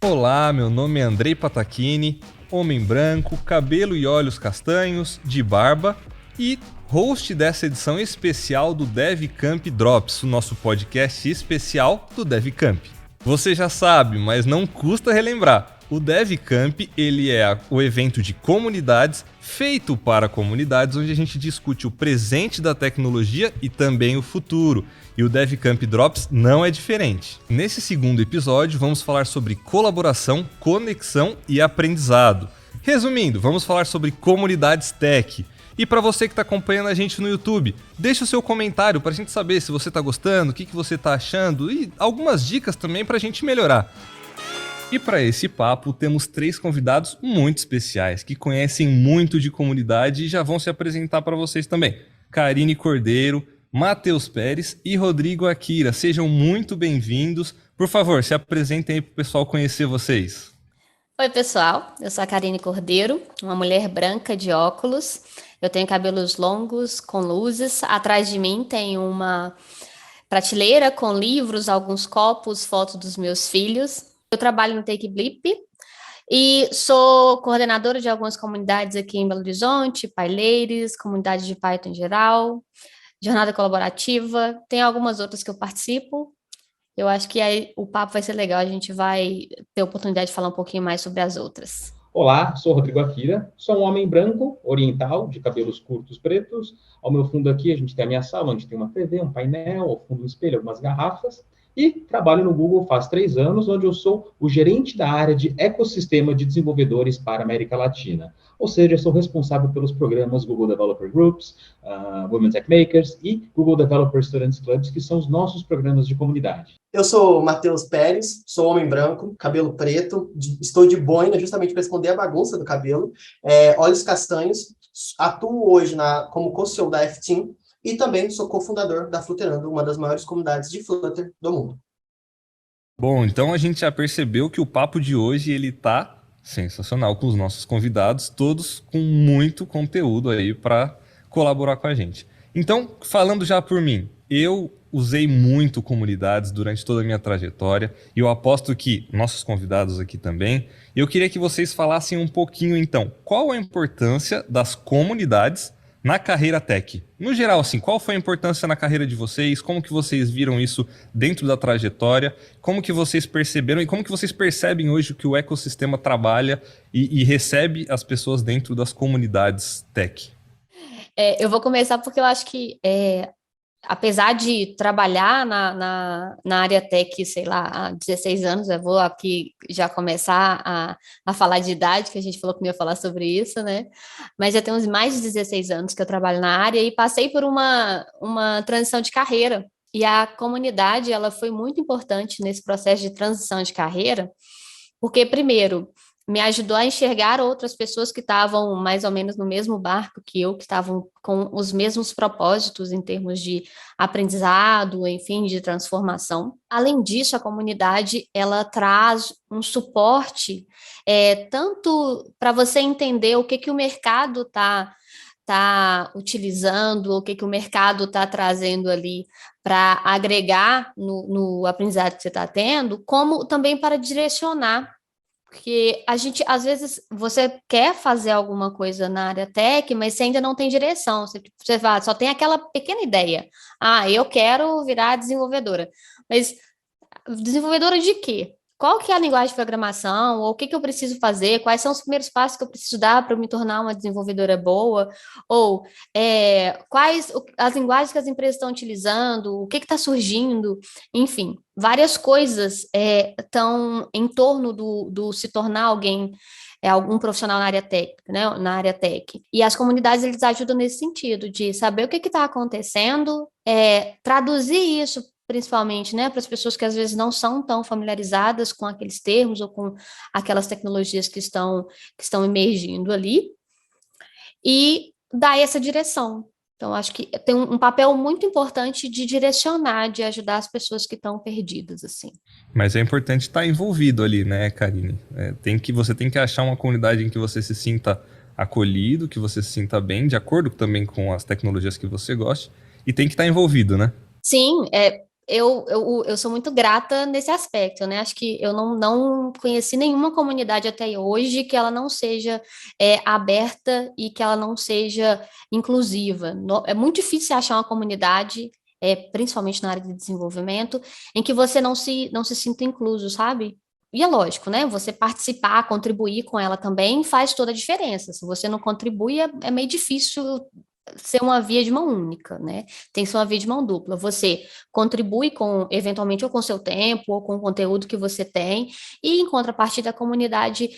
Olá, meu nome é Andrei Patachini, homem branco, cabelo e olhos castanhos, de barba e host dessa edição especial do DevCamp Drops, o nosso podcast especial do DevCamp. Você já sabe, mas não custa relembrar. O DevCamp, ele é o evento de comunidades feito para comunidades, onde a gente discute o presente da tecnologia e também o futuro. E o DevCamp Drops não é diferente. Nesse segundo episódio, vamos falar sobre colaboração, conexão e aprendizado. Resumindo, vamos falar sobre comunidades tech. E para você que está acompanhando a gente no YouTube, deixa o seu comentário para a gente saber se você está gostando, o que você está achando e algumas dicas também para a gente melhorar. E para esse papo, temos 3 convidados muito especiais, que conhecem muito de comunidade e já vão se apresentar para vocês também. Karine Cordeiro, Matheus Pérez e Rodrigo Akira. Sejam muito bem-vindos. Por favor, se apresentem aí para o pessoal conhecer vocês. Oi, pessoal. Eu sou a Karine Cordeiro, uma mulher branca de óculos. Eu tenho cabelos longos, com luzes. Atrás de mim tem uma prateleira com livros, alguns copos, fotos dos meus filhos. Eu trabalho no Take Blip e sou coordenadora de algumas comunidades aqui em Belo Horizonte, PyLadies, comunidade de Python em geral, jornada colaborativa. Tem algumas outras que eu participo. Eu acho que aí o papo vai ser legal, a gente vai ter a oportunidade de falar um pouquinho mais sobre as outras. Olá, sou Rodrigo Akira, sou um homem branco, oriental, de cabelos curtos pretos. Ao meu fundo aqui a gente tem a minha sala, onde tem uma TV, um painel, ao fundo um espelho, algumas garrafas. E trabalho no Google faz 3 anos, onde eu sou o gerente da área de ecossistema de desenvolvedores para a América Latina. Ou seja, sou responsável pelos programas Google Developer Groups, Women Tech Makers e Google Developer Students Clubs, que são os nossos programas de comunidade. Eu sou Matheus Pérez, sou homem branco, cabelo preto, estou de boina justamente para esconder a bagunça do cabelo, olhos castanhos, atuo hoje como co-CEO da F-Team e também sou cofundador da Flutterando, uma das maiores comunidades de Flutter do mundo. Bom, então a gente já percebeu que o papo de hoje ele tá sensacional com os nossos convidados, todos com muito conteúdo aí para colaborar com a gente. Então, falando já por mim, eu usei muito comunidades durante toda a minha trajetória e eu aposto que nossos convidados aqui também. Eu queria que vocês falassem um pouquinho, então, qual a importância das comunidades na carreira tech. No geral, assim, qual foi a importância na carreira de vocês? Como que vocês viram isso dentro da trajetória? Como que vocês perceberam e como que vocês percebem hoje que o ecossistema trabalha e recebe as pessoas dentro das comunidades tech? Eu vou começar porque eu acho que, apesar de trabalhar na área tech, sei lá, há 16 anos, eu vou aqui já começar a falar de idade, que a gente falou que não ia falar sobre isso, né? Mas já tem uns mais de 16 anos que eu trabalho na área e passei por uma transição de carreira. E a comunidade, ela foi muito importante nesse processo de transição de carreira, porque, primeiro, me ajudou a enxergar outras pessoas que estavam mais ou menos no mesmo barco que eu, que estavam com os mesmos propósitos em termos de aprendizado, enfim, de transformação. Além disso, a comunidade, ela traz um suporte, tanto para você entender o que o mercado está utilizando, o que o mercado está trazendo ali para agregar no aprendizado que você está tendo, como também para direcionar. Porque a gente, às vezes, você quer fazer alguma coisa na área tech, mas você ainda não tem direção. Você só tem aquela pequena ideia. Eu quero virar desenvolvedora. Mas desenvolvedora de quê? Qual que é a linguagem de programação? Ou o que eu preciso fazer? Quais são os primeiros passos que eu preciso dar para eu me tornar uma desenvolvedora boa? Ou quais as linguagens que as empresas estão utilizando? O que está surgindo? Enfim, várias coisas estão em torno do se tornar alguém, algum profissional na área técnica, né? Na área tech. E as comunidades, eles ajudam nesse sentido, de saber o que está acontecendo, traduzir isso principalmente, né, para as pessoas que às vezes não são tão familiarizadas com aqueles termos ou com aquelas tecnologias que estão emergindo ali, e dar essa direção. Então, acho que tem um papel muito importante de direcionar, de ajudar as pessoas que estão perdidas, assim. Mas é importante estar envolvido ali, né, Karine? Você tem que achar uma comunidade em que você se sinta acolhido, que você se sinta bem, de acordo também com as tecnologias que você gosta, e tem que estar envolvido, né? Sim, eu sou muito grata nesse aspecto, né? Acho que eu não conheci nenhuma comunidade até hoje que ela não seja aberta e que ela não seja inclusiva. É muito difícil achar uma comunidade, principalmente na área de desenvolvimento, em que você não se sinta incluso, sabe? E é lógico, né? Você participar, contribuir com ela também faz toda a diferença. Se você não contribui, é meio difícil ser uma via de mão única, né? Tem que ser uma via de mão dupla. Você contribui eventualmente, ou com seu tempo, ou com o conteúdo que você tem, e em contrapartida, a comunidade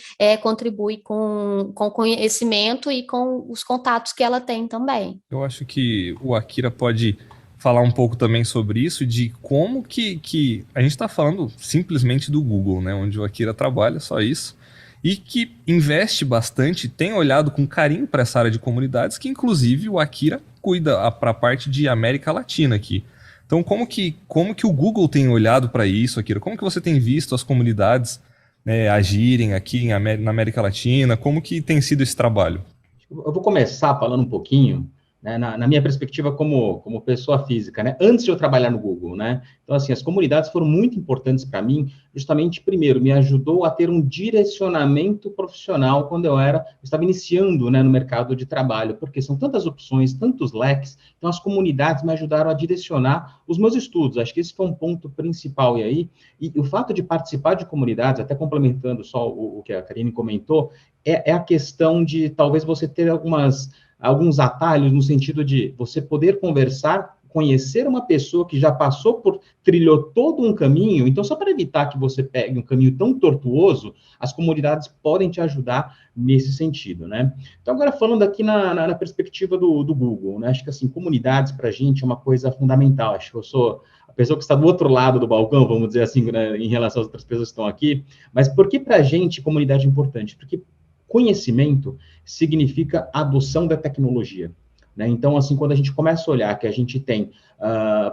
contribui com conhecimento e com os contatos que ela tem também. Eu acho que o Akira pode falar um pouco também sobre isso, de como que a gente está falando simplesmente do Google, né? Onde o Akira trabalha, só isso. E que investe bastante, tem olhado com carinho para essa área de comunidades, que inclusive o Akira cuida para a parte de América Latina aqui. Então, como que o Google tem olhado para isso, Akira? Como que você tem visto as comunidades, né, agirem aqui na América Latina? Como que tem sido esse trabalho? Eu vou começar falando um pouquinho, né, na minha perspectiva como pessoa física, né, antes de eu trabalhar no Google, né. Então, assim, as comunidades foram muito importantes para mim, justamente, primeiro, me ajudou a ter um direcionamento profissional quando eu estava iniciando, né, no mercado de trabalho, porque são tantas opções, tantos leques, então as comunidades me ajudaram a direcionar os meus estudos. Acho que esse foi um ponto principal. E o fato de participar de comunidades, até complementando só o que a Karine comentou, é a questão de talvez você ter alguns atalhos no sentido de você poder conversar, conhecer uma pessoa que já trilhou todo um caminho. Então, só para evitar que você pegue um caminho tão tortuoso, as comunidades podem te ajudar nesse sentido, né? Então, agora falando aqui na perspectiva do Google, né? Acho que, assim, comunidades para a gente é uma coisa fundamental. Acho que eu sou a pessoa que está do outro lado do balcão, vamos dizer assim, né, em relação às outras pessoas que estão aqui. Mas por que para a gente comunidade é importante? Porque conhecimento significa adoção da tecnologia, né? Então, assim, quando a gente começa a olhar que a gente tem,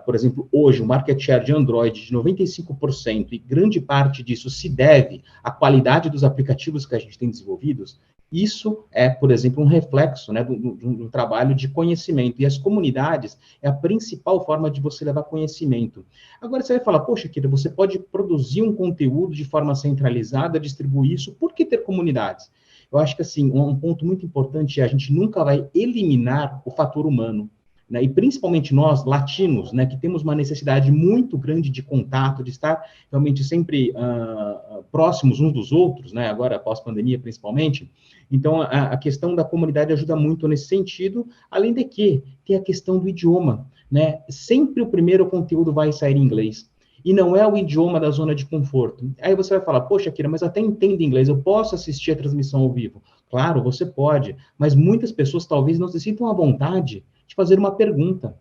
por exemplo, hoje, um market share de Android de 95%, e grande parte disso se deve à qualidade dos aplicativos que a gente tem desenvolvidos, isso é, por exemplo, um reflexo, né, do trabalho de conhecimento. E as comunidades é a principal forma de você levar conhecimento. Agora, você vai falar, poxa, Kira, você pode produzir um conteúdo de forma centralizada, distribuir isso, por que ter comunidades? Eu acho que, assim, um ponto muito importante é a gente nunca vai eliminar o fator humano, né? E principalmente nós, latinos, né, que temos uma necessidade muito grande de contato, de estar realmente sempre próximos uns dos outros, né? Agora, pós-pandemia, principalmente. Então, a questão da comunidade ajuda muito nesse sentido, além de que tem a questão do idioma, né? Sempre o primeiro conteúdo vai sair em inglês. E não é o idioma da zona de conforto. Aí você vai falar, poxa, Kira, mas eu até entendo inglês, eu posso assistir a transmissão ao vivo. Claro, você pode, mas muitas pessoas talvez não se sintam à vontade de fazer uma pergunta.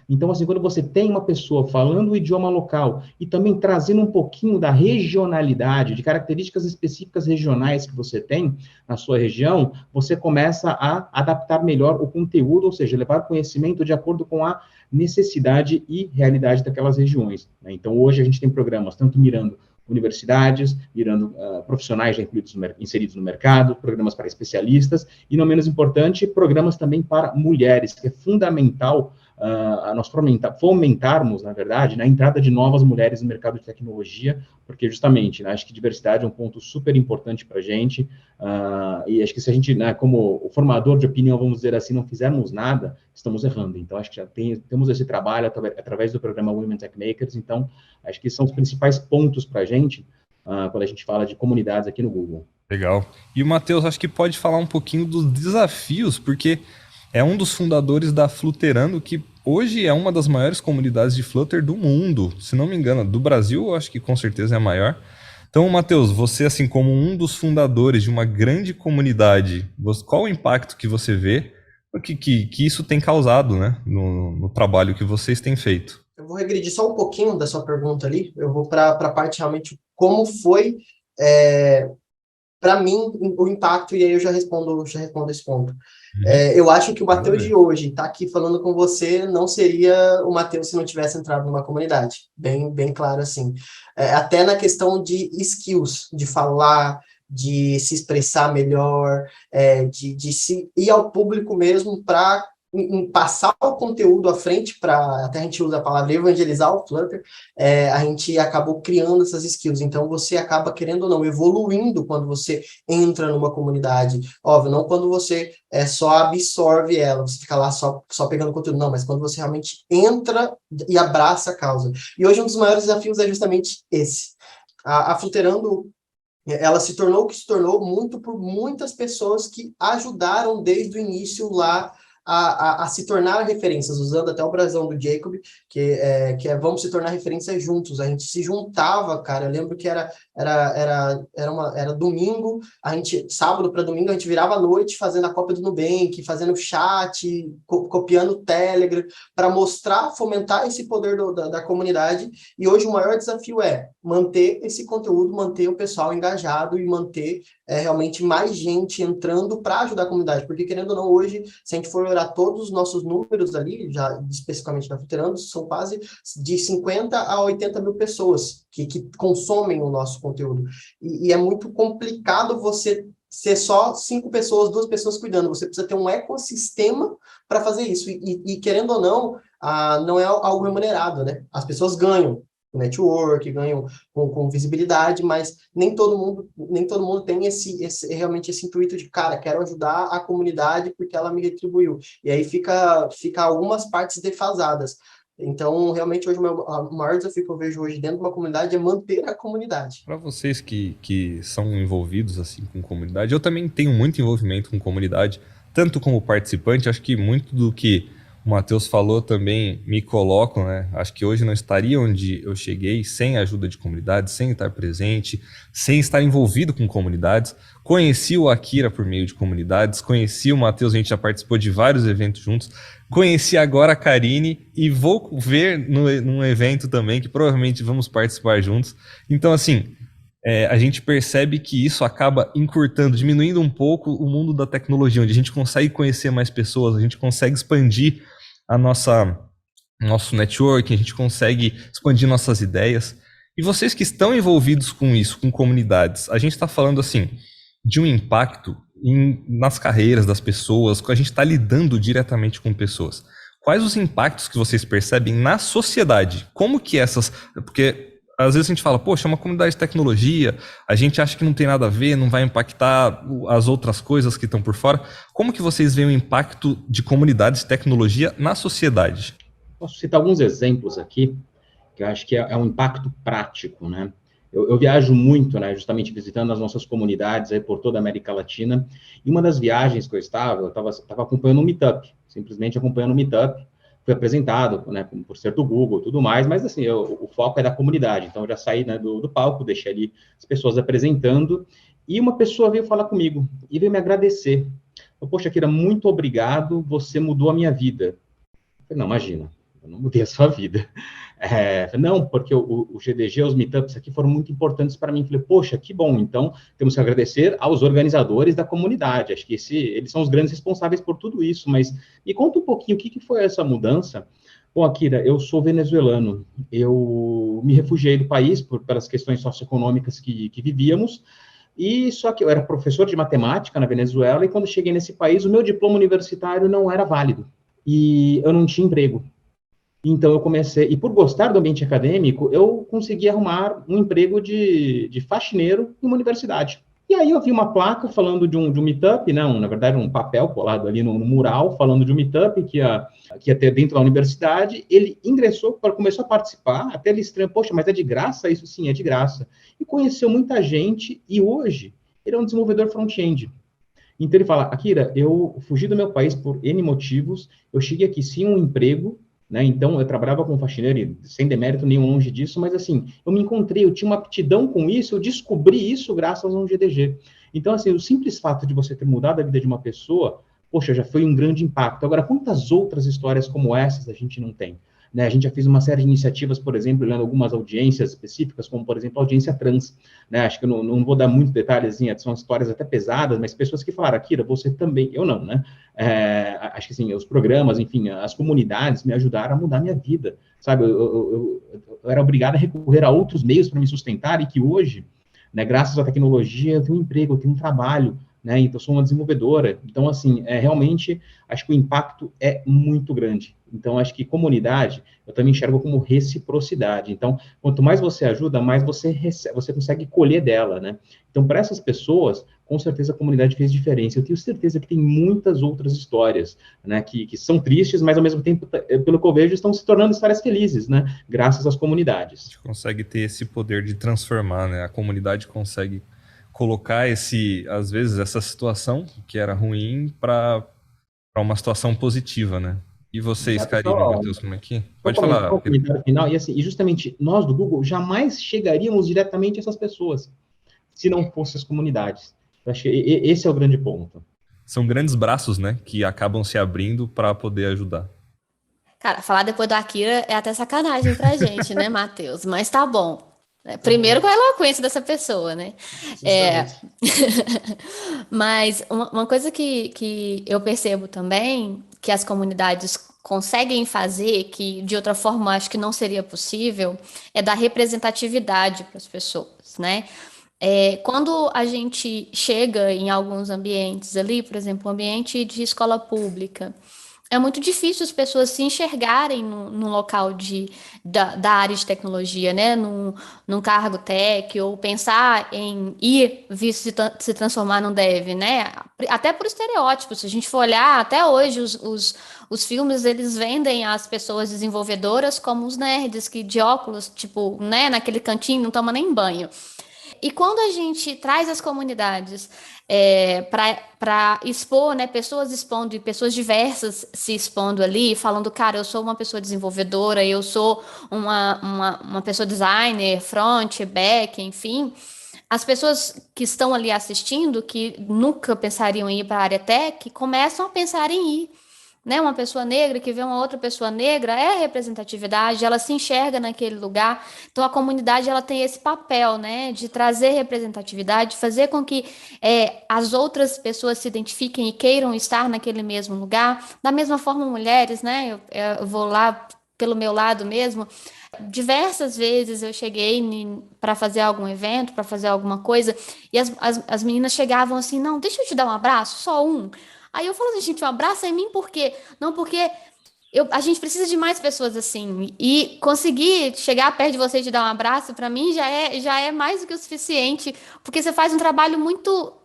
Então, assim, quando você tem uma pessoa falando o idioma local e também trazendo um pouquinho da regionalidade, de características específicas regionais que você tem na sua região, você começa a adaptar melhor o conteúdo, ou seja, levar conhecimento de acordo com a necessidade e realidade daquelas regiões, né? Então, hoje a gente tem programas tanto mirando universidades, mirando profissionais já inseridos no mercado, programas para especialistas e, não menos importante, programas também para mulheres, que é fundamental nós fomentarmos, na verdade, a entrada de novas mulheres no mercado de tecnologia, porque justamente, né, acho que diversidade é um ponto super importante para a gente, e acho que se a gente, né, como o formador de opinião, vamos dizer assim, não fizermos nada, estamos errando. Então, acho que já temos esse trabalho através do programa Women Tech Makers, então, acho que são os principais pontos para a gente, quando a gente fala de comunidades aqui no Google. Legal. E o Matheus, acho que pode falar um pouquinho dos desafios, porque é um dos fundadores da Flutterando, que hoje é uma das maiores comunidades de Flutter do mundo. Se não me engano, do Brasil, eu acho que com certeza é a maior. Então, Matheus, você, assim, como um dos fundadores de uma grande comunidade, qual o impacto que você vê que isso tem causado, né, no trabalho que vocês têm feito? Eu vou regredir só um pouquinho da sua pergunta ali, eu vou para a parte realmente como foi, para mim, o impacto, e aí eu já respondo esse ponto. Eu acho que o Matheus de hoje está aqui falando com você não seria o Matheus se não tivesse entrado numa comunidade, bem claro assim. Até na questão de skills, de falar, de se expressar melhor, de se ir ao público mesmo para em passar o conteúdo à frente para, até a gente usa a palavra evangelizar o Flutter, a gente acabou criando essas skills. Então, você acaba, querendo ou não, evoluindo quando você entra numa comunidade. Óbvio, não quando você só absorve ela, você fica lá só pegando conteúdo, não, mas quando você realmente entra e abraça a causa. E hoje um dos maiores desafios é justamente esse. A Flutterando, ela se tornou o que se tornou muito por muitas pessoas que ajudaram desde o início lá a se tornar referências, usando até o brasão do Jacob, que é vamos se tornar referências juntos. A gente se juntava, cara. Eu lembro que era domingo, sábado para domingo, a gente virava à noite fazendo a cópia do Nubank, fazendo chat, copiando o Telegram, para mostrar, fomentar esse poder da comunidade. E hoje o maior desafio é manter esse conteúdo, manter o pessoal engajado e manter realmente mais gente entrando para ajudar a comunidade. Porque, querendo ou não, hoje, se a gente for olhar todos os nossos números ali, já especificamente na Flutterando, são quase de 50 a 80 mil pessoas que consomem o nosso conteúdo. E é muito complicado você ser só 5 pessoas, 2 pessoas cuidando. Você precisa ter um ecossistema para fazer isso. E, querendo ou não, não é algo remunerado, né? As pessoas ganham network, ganham com visibilidade, mas nem todo mundo tem realmente esse intuito de, cara, quero ajudar a comunidade porque ela me retribuiu. E aí fica algumas partes defasadas. Então, realmente, hoje, o maior desafio que eu vejo hoje dentro de uma comunidade é manter a comunidade. Para vocês que são envolvidos assim com comunidade, eu também tenho muito envolvimento com comunidade, tanto como participante, acho que muito do que o Matheus falou também me coloco, né? Acho que hoje não estaria onde eu cheguei sem a ajuda de comunidades, sem estar presente, sem estar envolvido com comunidades. Conheci o Akira por meio de comunidades, conheci o Matheus, a gente já participou de vários eventos juntos, conheci agora a Karine e vou ver num evento também que provavelmente vamos participar juntos. Então, assim, a gente percebe que isso acaba encurtando, diminuindo um pouco o mundo da tecnologia, onde a gente consegue conhecer mais pessoas, a gente consegue expandir nosso network, a gente consegue expandir nossas ideias. E vocês que estão envolvidos com isso, com comunidades, a gente está falando assim de um impacto nas carreiras das pessoas, a gente está lidando diretamente com pessoas. Quais os impactos que vocês percebem na sociedade? Como que porque às vezes a gente fala, poxa, é uma comunidade de tecnologia, a gente acha que não tem nada a ver, não vai impactar as outras coisas que estão por fora. Como que vocês veem o impacto de comunidades de tecnologia na sociedade? Posso citar alguns exemplos aqui, que eu acho que é um impacto prático, né? Eu viajo muito, né, justamente visitando as nossas comunidades aí por toda a América Latina, e uma das viagens que eu estava acompanhando um meetup, simplesmente acompanhando um meetup, fui apresentado, né, por ser do Google e tudo mais, mas assim, o foco é da comunidade, então eu já saí, né, do palco, deixei ali as pessoas apresentando, e uma pessoa veio falar comigo, e veio me agradecer. Eu, poxa, Akira, muito obrigado, você mudou a minha vida. Eu falei, não, imagina, eu não mudei a sua vida. Não, porque o GDG, os meetups aqui foram muito importantes para mim. Falei, poxa, que bom, então temos que agradecer aos organizadores da comunidade, acho que eles são os grandes responsáveis por tudo isso, mas me conta um pouquinho, o que foi essa mudança? Bom, Akira, eu sou venezuelano, eu me refugiei do país pelas questões socioeconômicas que vivíamos, e só que eu era professor de matemática na Venezuela, e quando cheguei nesse país, o meu diploma universitário não era válido, e eu não tinha emprego. Então, eu comecei, e por gostar do ambiente acadêmico, eu consegui arrumar um emprego de faxineiro em uma universidade. E aí eu vi uma placa falando de um meetup, não, na verdade um papel colado ali no mural, falando de um meetup que ia ter dentro da universidade. Ele ingressou, começou a participar, até ele estranhou, poxa, mas é de graça? Isso sim, é de graça. E conheceu muita gente, e hoje ele é um desenvolvedor front-end. Então ele fala, Akira, eu fugi do meu país por N motivos, eu cheguei aqui sem um emprego, né? Então, eu trabalhava como faxineiro, sem demérito nenhum longe disso, mas assim, eu me encontrei, eu tinha uma aptidão com isso, eu descobri isso graças a um GDG. Então, assim, o simples fato de você ter mudado a vida de uma pessoa, poxa, já foi um grande impacto. Agora, quantas outras histórias como essas a gente não tem? Né? A gente já fez uma série de iniciativas, por exemplo, olhando algumas audiências específicas, como, por exemplo, a audiência trans. Né? Acho que eu não vou dar muito detalhes, são histórias até pesadas, mas pessoas que falaram, Akira, você também, eu não, né? Acho que, assim, os programas, enfim, as comunidades me ajudaram a mudar a minha vida, sabe? Eu era obrigado a recorrer a outros meios para me sustentar, e que hoje, né, graças à tecnologia, eu tenho um emprego, eu tenho um trabalho, né? Então, eu sou uma desenvolvedora. Então, assim, realmente, acho que o impacto é muito grande. Então, acho que comunidade, eu também enxergo como reciprocidade. Então, quanto mais você ajuda, mais você consegue colher dela, né? Então, para essas pessoas, com certeza a comunidade fez diferença. Eu tenho certeza que tem muitas outras histórias, né, que são tristes, mas ao mesmo tempo, pelo que eu vejo, estão se tornando histórias felizes, né, graças às comunidades. A gente consegue ter esse poder de transformar, né? A comunidade consegue colocar às vezes, essa situação que era ruim para uma situação positiva, né? E vocês, Karine e Matheus, como é que? Pode falar. Um comentário final, e assim, e justamente nós do Google jamais chegaríamos diretamente a essas pessoas se não fossem as comunidades. Eu acho que esse é o grande ponto. São grandes braços, né, que acabam se abrindo para poder ajudar. Cara, falar depois do Akira é até sacanagem pra gente, né, Matheus? Mas tá bom. Primeiro com a eloquência dessa pessoa, né? Mas uma coisa que eu percebo também, que as comunidades conseguem fazer, que de outra forma acho que não seria possível, é dar representatividade para as pessoas, né? Quando a gente chega em alguns ambientes ali, por exemplo, um ambiente de escola pública, é muito difícil as pessoas se enxergarem no local da área de tecnologia, né? Num cargo tech, ou pensar em vir se transformar num dev, né? Até por estereótipos. Se a gente for olhar, até hoje os filmes, eles vendem as pessoas desenvolvedoras como os nerds que de óculos, tipo, né? Naquele cantinho, não toma nem banho. E quando a gente traz as comunidades para expor, né, pessoas expondo e pessoas diversas se expondo ali, falando, cara, eu sou uma pessoa desenvolvedora, eu sou uma pessoa designer, front, back, enfim, as pessoas que estão ali assistindo, que nunca pensariam em ir para a área tech, começam a pensar em ir. Né, uma pessoa negra que vê uma outra pessoa negra é representatividade, ela se enxerga naquele lugar. Então a comunidade ela tem esse papel, né, de trazer representatividade, fazer com que as outras pessoas se identifiquem e queiram estar naquele mesmo lugar. Da mesma forma, mulheres, né, eu vou lá pelo meu lado mesmo. Diversas vezes eu cheguei para fazer algum evento, para fazer alguma coisa, e as meninas chegavam assim, não, deixa eu te dar um abraço, só um. Aí eu falo assim, gente, um abraço em mim por quê? Não, porque a gente precisa de mais pessoas assim. E conseguir chegar perto de você e te dar um abraço, para mim, já é mais do que o suficiente. Porque você faz um trabalho muito...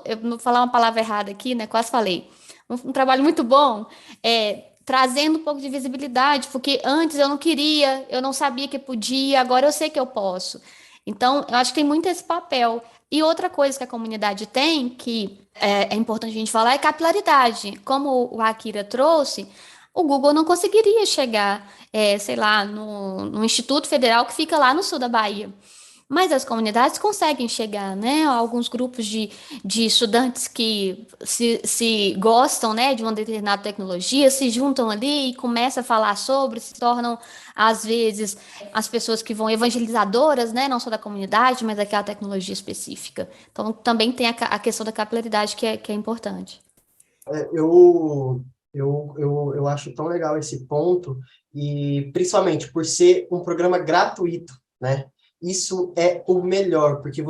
Eu vou falar uma palavra errada aqui, né? Quase falei. Um trabalho muito bom, trazendo um pouco de visibilidade. Porque antes eu não queria, eu não sabia que podia, agora eu sei que eu posso. Então, eu acho que tem muito esse papel. E outra coisa que a comunidade tem, que é importante a gente falar, é capilaridade. Como o Akira trouxe, o Google não conseguiria chegar, sei lá, no Instituto Federal que fica lá no sul da Bahia. Mas as comunidades conseguem chegar, né? Alguns grupos de estudantes que se gostam, né, de uma determinada tecnologia, se juntam ali e começam a falar sobre, se tornam, às vezes, as pessoas que vão evangelizadoras, né, não só da comunidade, mas daquela tecnologia específica. Então, também tem a questão da capilaridade que é importante. Eu acho tão legal esse ponto, e principalmente por ser um programa gratuito, né? Isso é o melhor, porque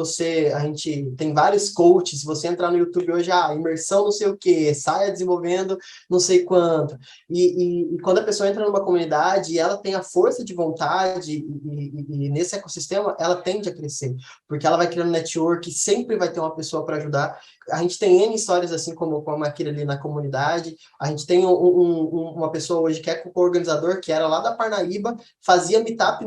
a gente tem vários coaches, se você entrar no YouTube hoje, imersão não sei o quê, saia desenvolvendo não sei quanto, e quando a pessoa entra numa comunidade, ela tem a força de vontade, e nesse ecossistema, ela tende a crescer, porque ela vai criando network, sempre vai ter uma pessoa para ajudar. A gente tem N histórias assim, como aquele ali na comunidade. A gente tem uma pessoa hoje que é co-organizador, que era lá da Parnaíba, fazia meetup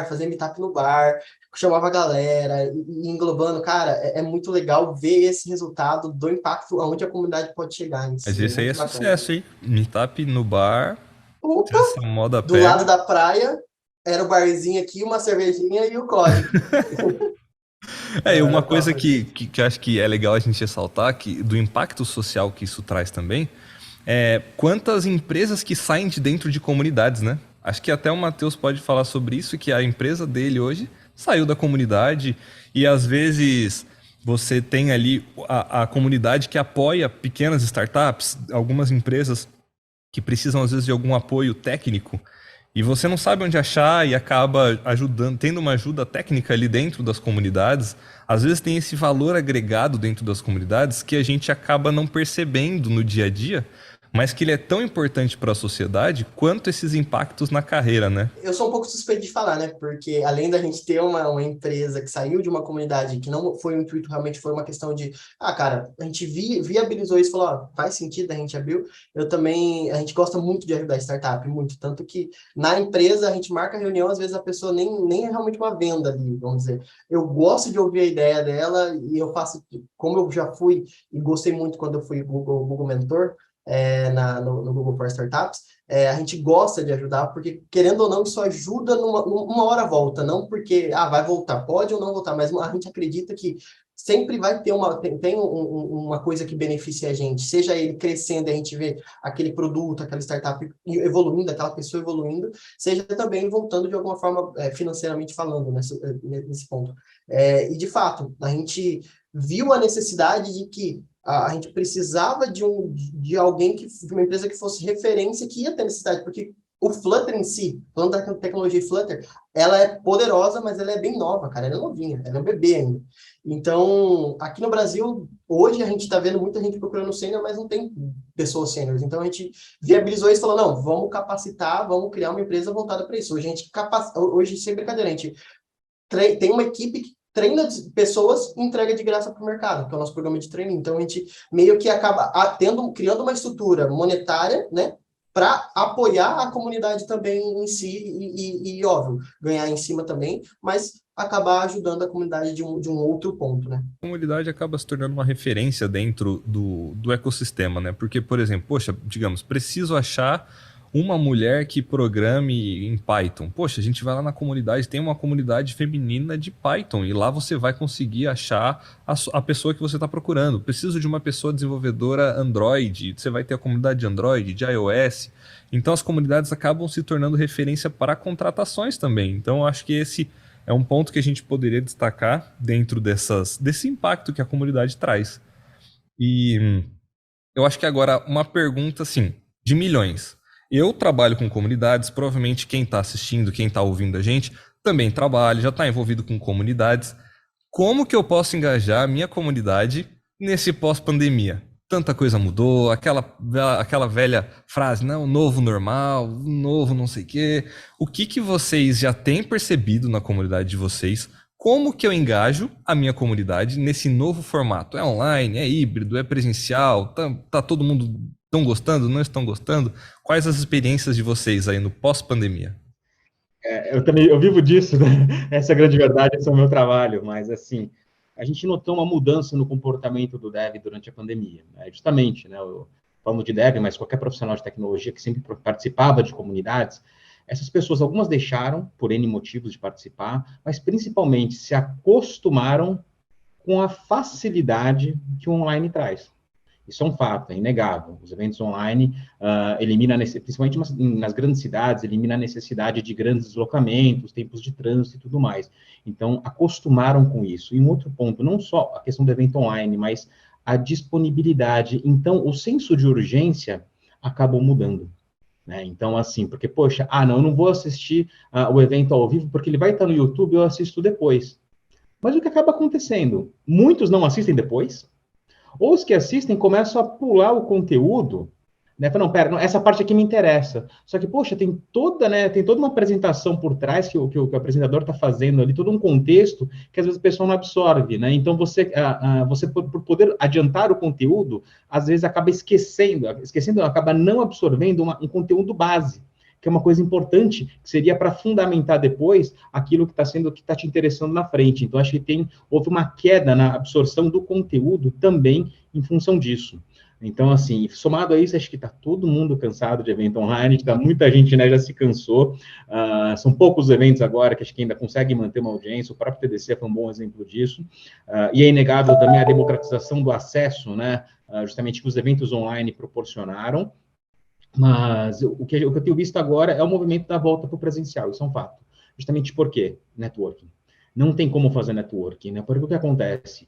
fazia meetup no bar, chamava a galera, e englobando, cara, é muito legal ver esse resultado do impacto aonde a comunidade pode chegar. Mas esse aí é bacana. Sucesso, hein? Meetup no bar, opa, essa moda do lado da praia, era o barzinho aqui, uma cervejinha e o código. Uma coisa que acho que é legal a gente ressaltar, que do impacto social que isso traz também, quantas empresas que saem de dentro de comunidades, né? Acho que até o Matheus pode falar sobre isso, que a empresa dele hoje saiu da comunidade e às vezes você tem ali a comunidade que apoia pequenas startups, algumas empresas que precisam às vezes de algum apoio técnico E você não sabe onde achar e acaba ajudando, tendo uma ajuda técnica ali dentro das comunidades. Às vezes tem esse valor agregado dentro das comunidades que a gente acaba não percebendo no dia a dia, mas que ele é tão importante para a sociedade quanto esses impactos na carreira, né? Eu sou um pouco suspeito de falar, né? Porque além da gente ter uma empresa que saiu de uma comunidade que não foi o intuito, realmente foi uma questão de, cara, a gente viabilizou isso, falou, ó, faz sentido, a gente abriu. A gente gosta muito de ajudar startup, muito. Tanto que na empresa a gente marca reunião, às vezes a pessoa nem é realmente uma venda ali, vamos dizer. Eu gosto de ouvir a ideia dela e eu faço, como eu já fui e gostei muito quando eu fui Google Mentor, no Google for Startups, a gente gosta de ajudar, porque, querendo ou não, isso ajuda numa hora volta, não porque, vai voltar, pode ou não voltar, mas a gente acredita que sempre vai ter uma coisa que beneficia a gente, seja ele crescendo, a gente vê aquele produto, aquela startup evoluindo, aquela pessoa evoluindo, seja também voltando de alguma forma, financeiramente falando, nesse ponto. E, de fato, a gente viu a necessidade de que a gente precisava de alguém, de uma empresa que fosse referência, que ia ter necessidade, porque o Flutter em si, falando da tecnologia Flutter, ela é poderosa, mas ela é bem nova, cara, ela é novinha, ela é um bebê ainda. Então, aqui no Brasil, hoje a gente está vendo muita gente procurando sênior, mas não tem pessoas sêniores. Então, a gente viabilizou isso e falou, não, vamos capacitar, vamos criar uma empresa voltada para isso. Hoje, sem brincadeira, a gente tem uma equipe que treina pessoas e entrega de graça para o mercado, que é o nosso programa de training. Então, a gente meio que acaba criando uma estrutura monetária, né, para apoiar a comunidade também em si e, óbvio, ganhar em cima também, mas acabar ajudando a comunidade de um outro ponto, né? A comunidade acaba se tornando uma referência dentro do ecossistema, né? Porque, por exemplo, poxa, digamos, preciso achar uma mulher que programe em Python. Poxa, a gente vai lá na comunidade, tem uma comunidade feminina de Python, e lá você vai conseguir achar a pessoa que você está procurando. Preciso de uma pessoa desenvolvedora Android, você vai ter a comunidade de Android, de iOS. Então as comunidades acabam se tornando referência para contratações também. Então eu acho que esse é um ponto que a gente poderia destacar dentro desse impacto que a comunidade traz. E eu acho que agora uma pergunta assim, de milhões. Eu trabalho com comunidades, provavelmente quem está assistindo, quem está ouvindo a gente, também trabalha, já está envolvido com comunidades. Como que eu posso engajar a minha comunidade nesse pós-pandemia? Tanta coisa mudou, aquela velha frase, não, novo normal, novo não sei o quê. O que vocês já têm percebido na comunidade de vocês? Como que eu engajo a minha comunidade nesse novo formato? É online, é híbrido, é presencial? Tá todo mundo estão gostando, não estão gostando? Quais as experiências de vocês aí no pós-pandemia? Eu vivo disso, né? Essa é a grande verdade, esse é o meu trabalho, mas assim, a gente notou uma mudança no comportamento do dev durante a pandemia, né? Justamente, né? Falando de dev, mas qualquer profissional de tecnologia que sempre participava de comunidades, essas pessoas, algumas deixaram por N motivos de participar, mas principalmente se acostumaram com a facilidade que o online traz. Isso é um fato, é inegável. Os eventos online eliminam, principalmente nas grandes cidades, elimina a necessidade de grandes deslocamentos, tempos de trânsito e tudo mais. Então, acostumaram com isso. E um outro ponto, não só a questão do evento online, mas a disponibilidade. Então, o senso de urgência acabou mudando. Né? Então, assim, porque, poxa, não, eu não vou assistir o evento ao vivo, porque ele vai estar no YouTube, eu assisto depois. Mas o que acaba acontecendo? Muitos não assistem depois, ou os que assistem começam a pular o conteúdo, né? Falam, não, pera, não, essa parte aqui me interessa. Só que, poxa, tem toda uma apresentação por trás que o apresentador está fazendo ali, todo um contexto que às vezes o pessoal não absorve, né? Então, você por poder adiantar o conteúdo, às vezes acaba esquecendo, acaba não absorvendo um conteúdo base, que é uma coisa importante, que seria para fundamentar depois aquilo que está te interessando na frente. Então, acho que houve uma queda na absorção do conteúdo também em função disso. Então, assim, somado a isso, acho que está todo mundo cansado de evento online, muita gente, né, já se cansou. São poucos eventos agora que acho que ainda conseguem manter uma audiência, o próprio TDC foi um bom exemplo disso. E é inegável também a democratização do acesso, né, justamente que os eventos online proporcionaram. Mas o que eu tenho visto agora é o movimento da volta para o presencial, isso é um fato. Justamente por quê? Networking. Não tem como fazer networking, né? Porque o que acontece?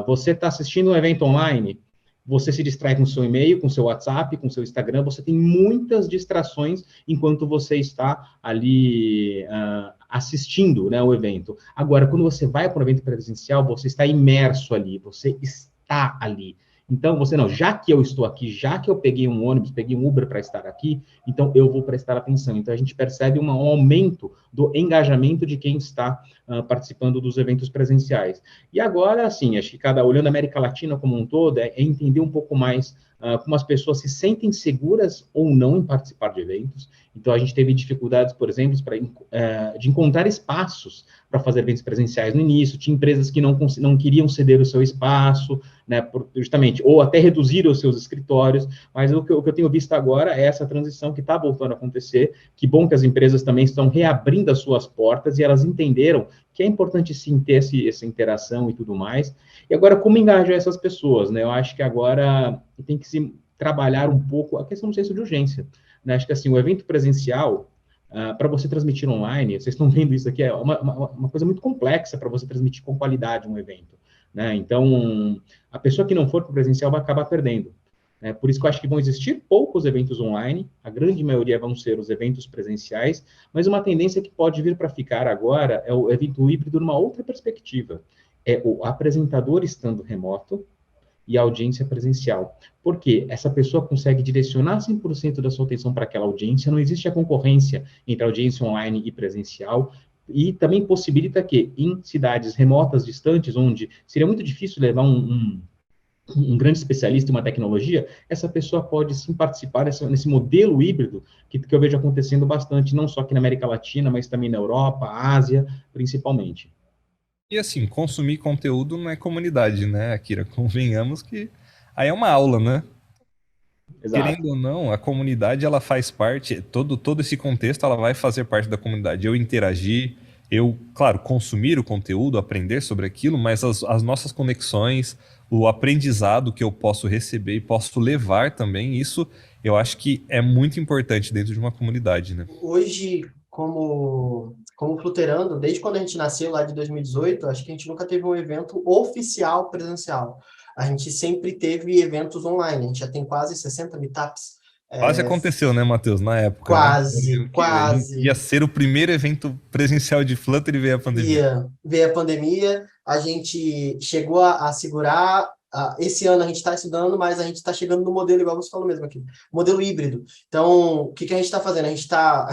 Você está assistindo um evento online você se distrai com o seu e-mail, com o seu WhatsApp, com o seu Instagram, você tem muitas distrações enquanto você está ali assistindo, né, o evento. Agora, quando você vai para um evento presencial, você está imerso ali, você está ali. Então, já que eu estou aqui, já que eu peguei um ônibus, peguei um Uber para estar aqui, então eu vou prestar atenção. Então, a gente percebe um aumento do engajamento de quem está participando dos eventos presenciais. E agora, assim, acho que olhando a América Latina como um todo, é entender um pouco mais como as pessoas se sentem seguras ou não em participar de eventos. Então, a gente teve dificuldades, por exemplo, de encontrar espaços para fazer eventos presenciais no início. Tinha empresas que não queriam ceder o seu espaço, né, justamente, ou até reduzir os seus escritórios, mas o que eu tenho visto agora é essa transição que está voltando a acontecer. Que bom que as empresas também estão reabrindo as suas portas e elas entenderam que é importante sim ter essa interação e tudo mais. E agora, como engajar essas pessoas, né? Eu acho que agora tem que se trabalhar um pouco a questão do senso de urgência, né? Acho que assim, o evento presencial, para você transmitir online, vocês estão vendo isso aqui, é uma coisa muito complexa para você transmitir com qualidade um evento, né? Então, a pessoa que não for para o presencial vai acabar perdendo. Por isso que eu acho que vão existir poucos eventos online, a grande maioria vão ser os eventos presenciais, mas uma tendência que pode vir para ficar agora é o evento híbrido numa outra perspectiva. É o apresentador estando remoto e a audiência presencial. Porque essa pessoa consegue direcionar 100% da sua atenção para aquela audiência, não existe a concorrência entre a audiência online e presencial, e também possibilita que, em cidades remotas, distantes, onde seria muito difícil levar um grande especialista em uma tecnologia, essa pessoa pode sim participar nesse modelo híbrido que eu vejo acontecendo bastante, não só aqui na América Latina, mas também na Europa, Ásia, principalmente. E assim, consumir conteúdo não é comunidade, né, Akira? Convenhamos que aí é uma aula, né? Exato. Querendo ou não, a comunidade ela faz parte, todo esse contexto ela vai fazer parte da comunidade. Eu interagir, eu, claro, consumir o conteúdo, aprender sobre aquilo, mas as nossas conexões, o aprendizado que eu posso receber e posso levar também, isso eu acho que é muito importante dentro de uma comunidade, né? Hoje, como Fluterando, desde quando a gente nasceu, lá de 2018, acho que a gente nunca teve um evento oficial presencial. A gente sempre teve eventos online, a gente já tem quase 60 meetups. Quase aconteceu, né, Matheus, na época, Quase, né? quase. Ia ser o primeiro evento presencial de Flutter e veio a pandemia. Veio a pandemia, a gente chegou a segurar. Esse ano a gente está estudando, mas a gente está chegando no modelo, igual você falou mesmo aqui, modelo híbrido. Então, o que a gente está fazendo? A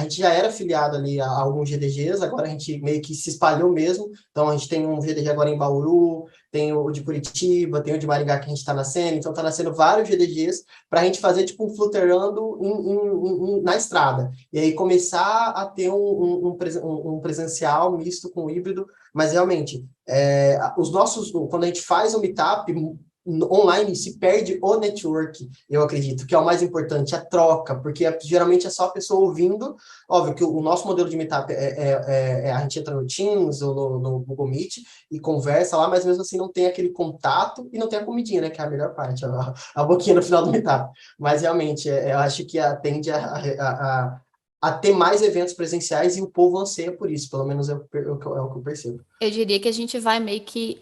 gente já era afiliado ali a alguns GDGs, agora a gente meio que se espalhou mesmo. Então, a gente tem um GDG agora em Bauru, tem o de Curitiba, tem o de Maringá que a gente está nascendo. Então, está nascendo vários GDGs para a gente fazer tipo um Fluterando na estrada. E aí começar a ter um presencial misto com híbrido, mas realmente, quando a gente faz um meetup online, se perde o network, eu acredito, que é o mais importante, a troca, porque geralmente é só a pessoa ouvindo. Óbvio que o nosso modelo de meetup a gente entra no Teams ou no Google Meet e conversa lá, mas mesmo assim não tem aquele contato e não tem a comidinha, né, que é a melhor parte, a boquinha no final do meetup. Mas realmente, eu acho que tende a ter mais eventos presenciais e o povo anseia por isso, pelo menos é o que eu percebo. Eu diria que a gente vai meio que...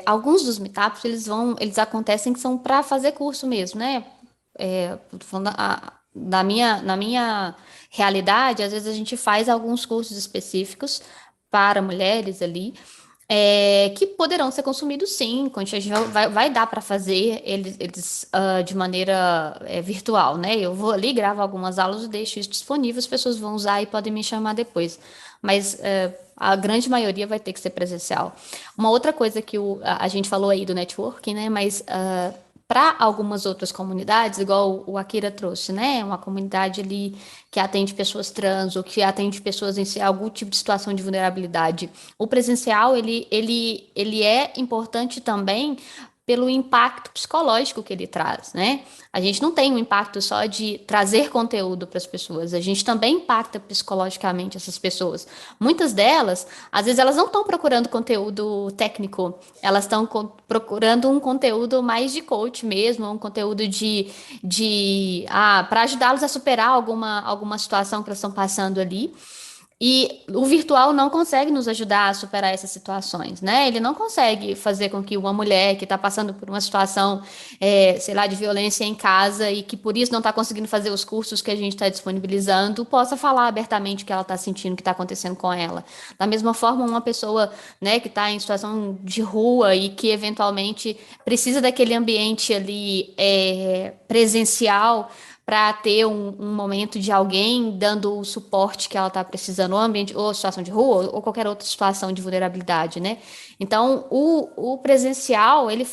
alguns dos meetups, eles acontecem que são para fazer curso mesmo, né? Na minha realidade, às vezes a gente faz alguns cursos específicos para mulheres ali, que poderão ser consumidos sim, a gente vai dar para fazer eles de maneira virtual, né? Eu vou ali, gravo algumas aulas e deixo isso disponível, as pessoas vão usar e podem me chamar depois. Mas a grande maioria vai ter que ser presencial. Uma outra coisa que a gente falou aí do networking, né? Mas para algumas outras comunidades, igual o Akira trouxe, né? Uma comunidade ali que atende pessoas trans ou que atende pessoas em algum tipo de situação de vulnerabilidade. O presencial, ele é importante também pelo impacto psicológico que ele traz, né? A gente não tem um impacto só de trazer conteúdo para as pessoas, a gente também impacta psicologicamente essas pessoas. Muitas delas, às vezes elas não estão procurando conteúdo técnico, elas estão procurando um conteúdo mais de coach mesmo, um conteúdo para ajudá-los a superar alguma situação que elas estão passando ali. E o virtual não consegue nos ajudar a superar essas situações, né? Ele não consegue fazer com que uma mulher que está passando por uma situação, sei lá, de violência em casa e que por isso não está conseguindo fazer os cursos que a gente está disponibilizando, possa falar abertamente o que ela está sentindo, o que está acontecendo com ela. Da mesma forma, uma pessoa, né, que está em situação de rua e que eventualmente precisa daquele ambiente ali presencial para ter um momento de alguém dando o suporte que ela está precisando, ou ambiente, ou situação de rua, ou qualquer outra situação de vulnerabilidade, né? Então, o presencial, ele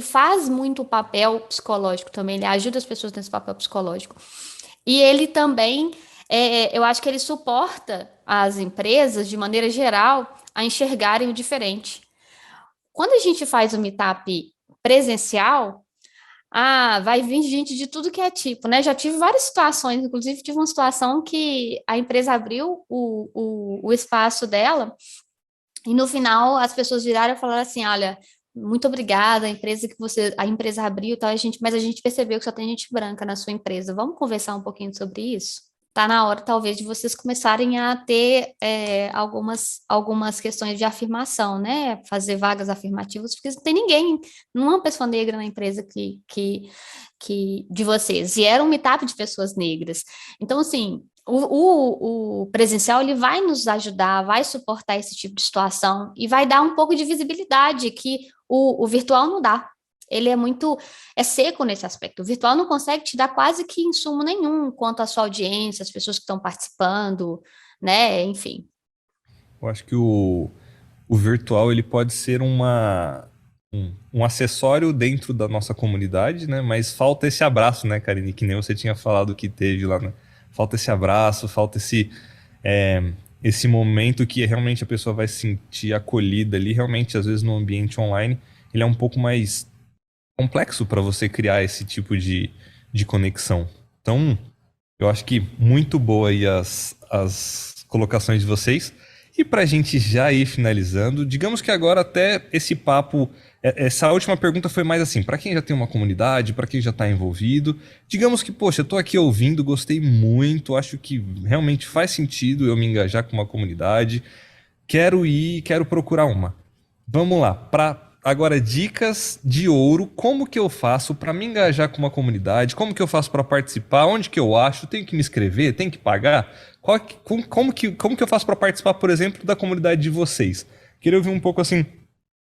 faz muito o papel psicológico também, ele ajuda as pessoas nesse papel psicológico. E ele também, eu acho que ele suporta as empresas, de maneira geral, a enxergarem o diferente. Quando a gente faz o meetup presencial, vai vir gente de tudo que é tipo, né? Já tive várias situações, inclusive tive uma situação que a empresa abriu o espaço dela e no final as pessoas viraram e falaram assim, olha, muito obrigada, a empresa abriu, tá, mas a gente percebeu que só tem gente branca na sua empresa. Vamos conversar um pouquinho sobre isso? Tá na hora, talvez, de vocês começarem a ter algumas questões de afirmação, né? Fazer vagas afirmativas, porque não tem ninguém, não é uma pessoa negra na empresa que de vocês. E era um meetup de pessoas negras. Então, assim, o presencial ele vai nos ajudar, vai suportar esse tipo de situação e vai dar um pouco de visibilidade que o virtual não dá. Ele é seco nesse aspecto. O virtual não consegue te dar quase que insumo nenhum quanto à sua audiência, as pessoas que estão participando, né? Enfim. Eu acho que o virtual ele pode ser um acessório dentro da nossa comunidade, né? Mas falta esse abraço, né, Karine? Que nem você tinha falado que teve lá, né? Falta esse abraço, falta esse momento que realmente a pessoa vai se sentir acolhida ali. Realmente, às vezes, no ambiente online, ele é um pouco mais complexo para você criar esse tipo de conexão. Então, eu acho que muito boa aí as colocações de vocês. E para a gente já ir finalizando, digamos que agora até esse papo, essa última pergunta foi mais assim, para quem já tem uma comunidade, para quem já está envolvido, digamos que, poxa, eu estou aqui ouvindo, gostei muito, acho que realmente faz sentido eu me engajar com uma comunidade, quero procurar uma. Vamos lá, agora dicas de ouro, como que eu faço para me engajar com uma comunidade, como que eu faço para participar, onde que eu acho, tenho que me inscrever, tenho que pagar, como que eu faço para participar, por exemplo, da comunidade de vocês? Queria ouvir um pouco assim,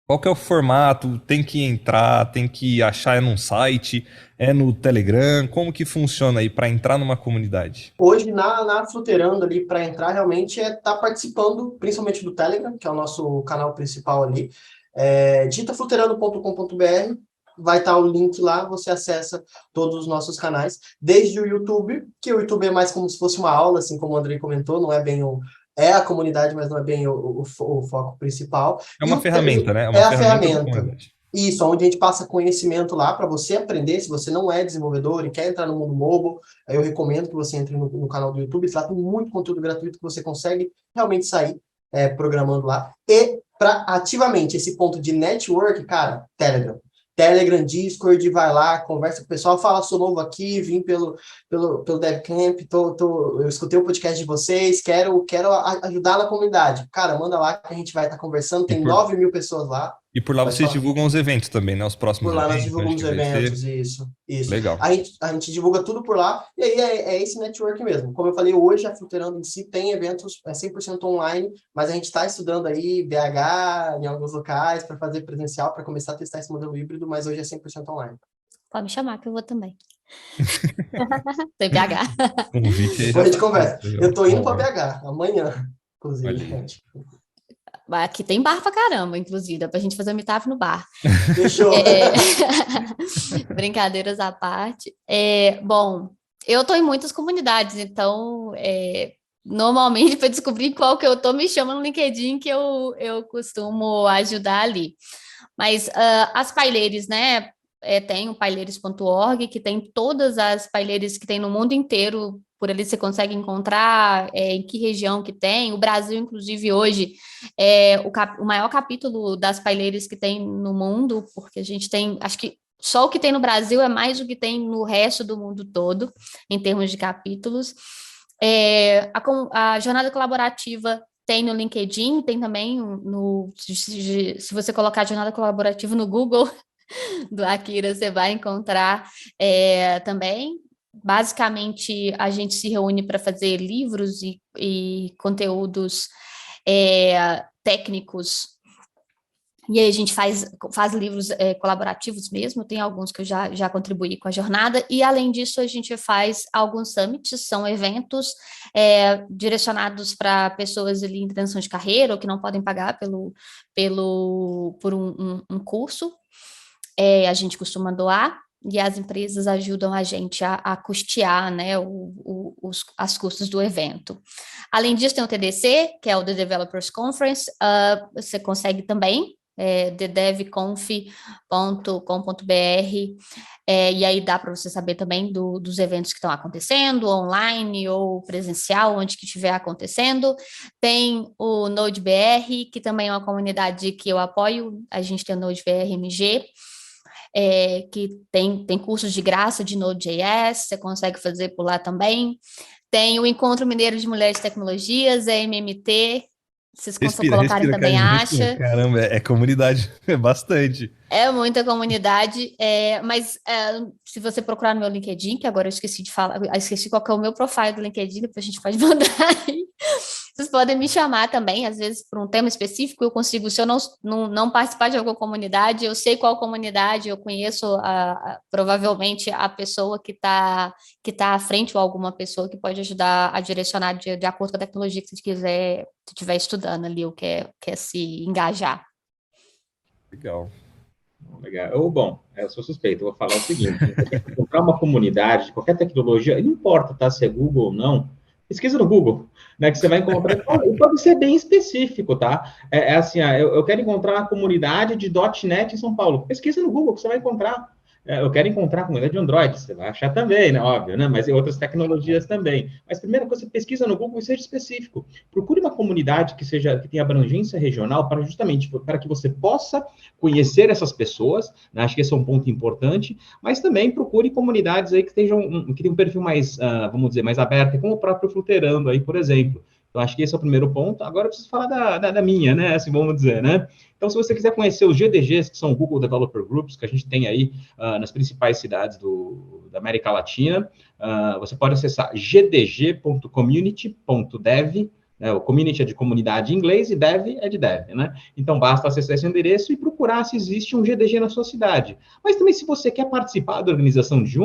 qual que é o formato, tem que entrar, tem que achar, é num site, é no Telegram, como que funciona aí para entrar numa comunidade? Hoje, na Fluterando ali, para entrar, realmente estar participando, principalmente do Telegram, que é o nosso canal principal ali. Digita fluterando.com.br, vai estar o link lá, você acessa todos os nossos canais, desde o YouTube, que o YouTube é mais como se fosse uma aula, assim como o Andrei comentou, não é bem a comunidade, mas não é bem o foco principal. É uma ferramenta, né? É É uma a ferramenta da ferramenta. comunidade. Isso, onde a gente passa conhecimento lá para você aprender. Se você não é desenvolvedor e quer entrar no mundo mobile, aí eu recomendo que você entre no canal do YouTube. Lá tem muito conteúdo gratuito que você consegue realmente sair programando lá. E para ativamente esse ponto de network, cara, Telegram, Discord, vai lá, conversa com o pessoal, fala, sou novo aqui, vim pelo DevCamp, eu escutei o podcast de vocês, quero ajudar na comunidade. Cara, manda lá que a gente vai estar conversando, tem 9 mil pessoas lá. E por lá vocês divulgam os eventos também, né? Os próximos eventos. Por lá eventos, nós divulgamos os eventos, isso. Legal. A gente divulga tudo por lá, e aí é esse network mesmo. Como eu falei, hoje a Fluterando em si tem eventos 100% online, mas a gente está estudando aí BH, em alguns locais, para fazer presencial, para começar a testar esse modelo híbrido, mas hoje é 100% online. Pode me chamar que eu vou também. Tem BH. Convite aí. Depois a gente conversa. Eu tô indo para BH, amanhã, inclusive. Aqui tem bar pra caramba, inclusive, dá pra gente fazer um meetup no bar. Fechou. Brincadeiras à parte. Bom, eu tô em muitas comunidades, então, normalmente, para descobrir qual que eu tô, me chama no LinkedIn, que eu costumo ajudar ali. Mas as paileiras, né? Tem o paileiros.org, que tem todas as paileiras que tem no mundo inteiro. Por ali você consegue encontrar em que região que tem. O Brasil, inclusive, hoje é o maior capítulo das paileiras que tem no mundo, porque a gente tem, acho que só o que tem no Brasil é mais do que tem no resto do mundo todo, em termos de capítulos. A jornada colaborativa tem no LinkedIn, tem também se você colocar jornada colaborativa no Google do Akira, você vai encontrar também. Basicamente, a gente se reúne para fazer livros e conteúdos técnicos. E aí a gente faz livros colaborativos mesmo, tem alguns que eu já contribuí com a jornada, e além disso a gente faz alguns summits, são eventos direcionados para pessoas ali em transição de carreira, ou que não podem pagar por um curso, a gente costuma doar, e as empresas ajudam a gente a custear, né, as custos do evento. Além disso, tem o TDC, que é o The Developers Conference, você consegue também, thedevconf.com.br, e aí dá para você saber também dos eventos que estão acontecendo, online ou presencial, onde que estiver acontecendo. Tem o NodeBR, que também é uma comunidade que eu apoio, a gente tem o NodeBR MG, que tem cursos de graça de Node.js, você consegue fazer por lá também. Tem o Encontro Mineiro de Mulheres de Tecnologias, MMT, vocês colocarem também, acha. Caramba, é comunidade, é bastante. É muita comunidade, mas se você procurar no meu LinkedIn, que agora eu esqueci de falar, esqueci qual que é o meu profile do LinkedIn, depois a gente pode mandar aí. Vocês podem me chamar também, às vezes, por um tema específico, eu consigo, se eu não participar de alguma comunidade, eu sei qual comunidade, eu conheço provavelmente a pessoa que tá à frente ou alguma pessoa que pode ajudar a direcionar de acordo com a tecnologia que você estiver estudando ali ou quer se engajar. Legal. Legal. Bom, eu sou suspeito, eu vou falar o seguinte: encontrar uma comunidade de qualquer tecnologia, não importa, tá, se é Google ou não, pesquisa no Google, né, que você vai encontrar, e pode ser bem específico, tá? Assim, eu quero encontrar uma comunidade de .NET em São Paulo, pesquisa no Google que você vai encontrar. Eu quero encontrar a comunidade de Android, você vai achar também, né, óbvio, né, mas outras tecnologias também. Mas primeira coisa, pesquisa no Google e seja específico. Procure uma comunidade que tenha abrangência regional para que você possa conhecer essas pessoas, né, acho que esse é um ponto importante, mas também procure comunidades aí que tenham um perfil mais, vamos dizer, mais aberto, como o próprio Fluterando aí, por exemplo. Então, acho que esse é o primeiro ponto. Agora, eu preciso falar da minha, né? Assim, vamos dizer, né? Então, se você quiser conhecer os GDGs, que são Google Developer Groups, que a gente tem aí nas principais cidades da América Latina, você pode acessar gdg.community.dev, né? O community é de comunidade em inglês e dev é de dev, né? Então, basta acessar esse endereço e procurar se existe um GDG na sua cidade. Mas também, se você quer participar da organização de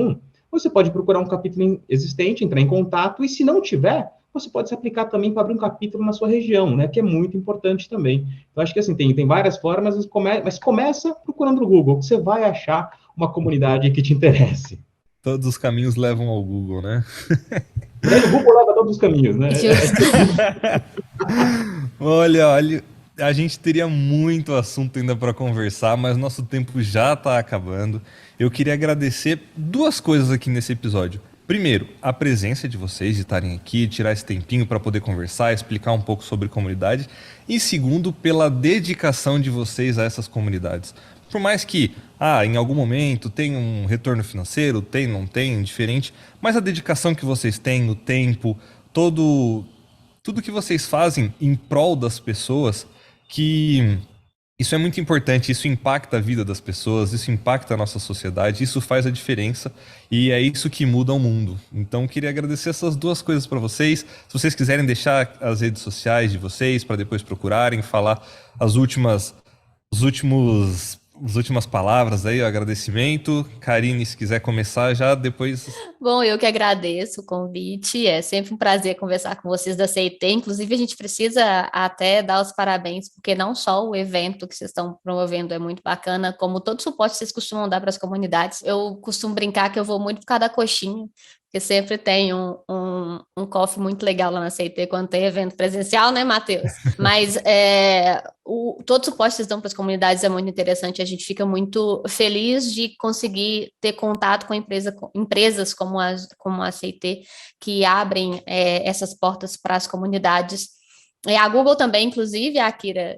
você pode procurar um capítulo existente, entrar em contato, e se não tiver, você pode se aplicar também para abrir um capítulo na sua região, né, que é muito importante também. Então, acho que assim, tem várias formas, mas começa procurando no Google, que você vai achar uma comunidade que te interesse. Todos os caminhos levam ao Google, né? O Google leva todos os caminhos, né? Olha, a gente teria muito assunto ainda para conversar, mas nosso tempo já está acabando. Eu queria agradecer duas coisas aqui nesse episódio. Primeiro, a presença de vocês, de estarem aqui, tirar esse tempinho para poder conversar, explicar um pouco sobre comunidade. E segundo, pela dedicação de vocês a essas comunidades. Por mais que, em algum momento tenha um retorno financeiro, não tem, indiferente, mas a dedicação que vocês têm, o tempo, tudo que vocês fazem em prol das pessoas, que isso é muito importante, isso impacta a vida das pessoas, isso impacta a nossa sociedade, isso faz a diferença e é isso que muda o mundo. Então, queria agradecer essas duas coisas para vocês. Se vocês quiserem deixar as redes sociais de vocês para depois procurarem, falar as últimas palavras aí, o agradecimento. Karine, se quiser começar já, depois... Bom, eu que agradeço o convite, é sempre um prazer conversar com vocês da CIT, inclusive a gente precisa até dar os parabéns, porque não só o evento que vocês estão promovendo é muito bacana, como todo o suporte que vocês costumam dar para as comunidades. Eu costumo brincar que eu vou muito por causa da coxinha, porque sempre tem um coffee muito legal lá na CIT quando tem evento presencial, né, Matheus? Mas todo o suporte que vocês dão para as comunidades é muito interessante, a gente fica muito feliz de conseguir ter contato com empresas como a CIT, que abrem essas portas para as comunidades. A Google também, inclusive, Akira,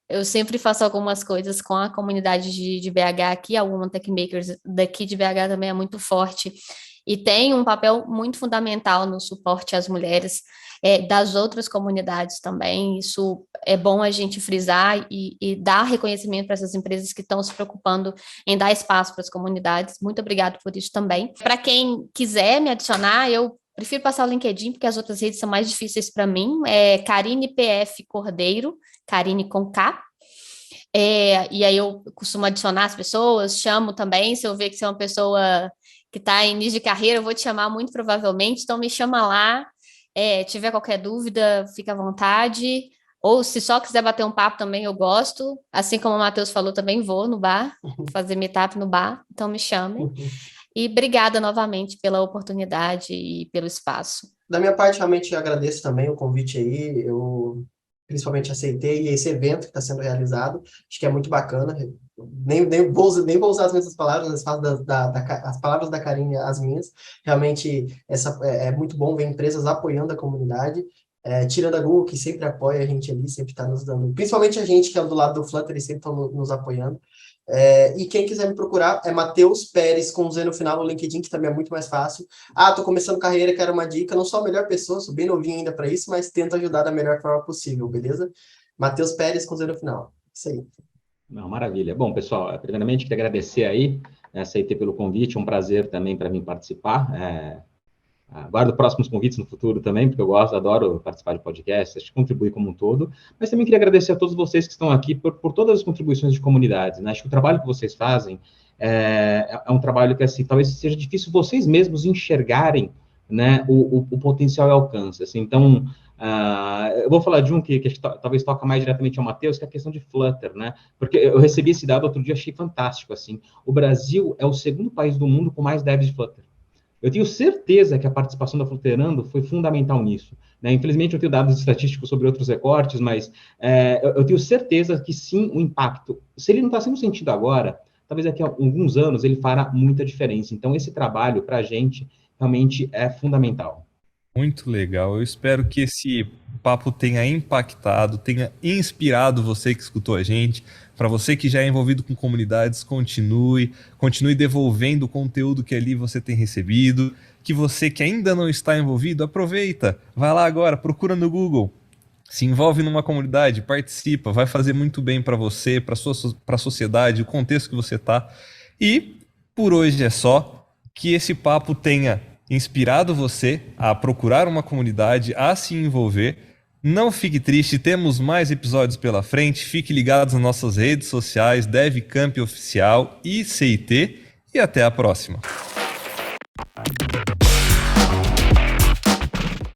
eu sempre faço algumas coisas com a comunidade de BH aqui, a Women Tech Makers daqui de BH também é muito forte, e tem um papel muito fundamental no suporte às mulheres das outras comunidades também. Isso é bom a gente frisar e dar reconhecimento para essas empresas que estão se preocupando em dar espaço para as comunidades. Muito obrigada por isso também. Para quem quiser me adicionar, eu prefiro passar o LinkedIn, porque as outras redes são mais difíceis para mim. É Karine PF Cordeiro, Karine com K. E aí eu costumo adicionar as pessoas, chamo também, se eu ver que você é uma pessoa que está em início de carreira, eu vou te chamar muito provavelmente, então me chama lá, tiver qualquer dúvida, fica à vontade, ou se só quiser bater um papo também, eu gosto, assim como o Matheus falou, também vou no bar, fazer meetup no bar, então me chamem. E obrigada novamente pela oportunidade e pelo espaço. Da minha parte, realmente agradeço também o convite aí, eu principalmente aceitei esse evento que está sendo realizado, acho que é muito bacana, nem vou usar as mesmas palavras, as palavras da Karine, as minhas, realmente é muito bom ver empresas apoiando a comunidade, tirando a Google, que sempre apoia a gente ali, sempre está nos dando, principalmente a gente que é do lado do Flutter, eles sempre estão nos apoiando. E quem quiser me procurar é Matheus Pérez, com Z no final, no LinkedIn, que também é muito mais fácil. Tô começando carreira, quero uma dica, não sou a melhor pessoa, sou bem novinho ainda para isso, mas tento ajudar da melhor forma possível, beleza? Matheus Pérez, com Z no final. Isso aí. Não, maravilha. Bom, pessoal, primeiramente, queria agradecer aí, aceitei pelo convite, um prazer também para mim participar. Aguardo próximos convites no futuro também, porque eu adoro participar de podcasts, contribuir como um todo, mas também queria agradecer a todos vocês que estão aqui por todas as contribuições de comunidades, né? Acho que o trabalho que vocês fazem é um trabalho que, assim, talvez seja difícil vocês mesmos enxergarem, né, o potencial e alcance, assim. Então, eu vou falar de um que talvez toca mais diretamente ao Matheus, que é a questão de Flutter, né? Porque eu recebi esse dado outro dia, achei fantástico, assim. O Brasil é o segundo país do mundo com mais devs de Flutter. Eu tenho certeza que a participação da Flutterando foi fundamental nisso, né? Infelizmente, eu tenho dados estatísticos sobre outros recortes, mas eu tenho certeza que sim, o impacto, se ele não está sendo sentido agora, talvez daqui a alguns anos ele fará muita diferença. Então, esse trabalho, para a gente, realmente é fundamental. Muito legal. Eu espero que esse papo tenha impactado, tenha inspirado você que escutou a gente. Para você que já é envolvido com comunidades, continue devolvendo o conteúdo que ali você tem recebido. Que você que ainda não está envolvido, aproveita. Vai lá agora, procura no Google. Se envolve numa comunidade, participa, vai fazer muito bem para você, para a sociedade, o contexto que você está. E por hoje é só. Que esse papo tenha inspirado você a procurar uma comunidade, a se envolver. Não fique triste, temos mais episódios pela frente. Fique ligado nas nossas redes sociais, DevCamp Oficial e CIT. E até a próxima.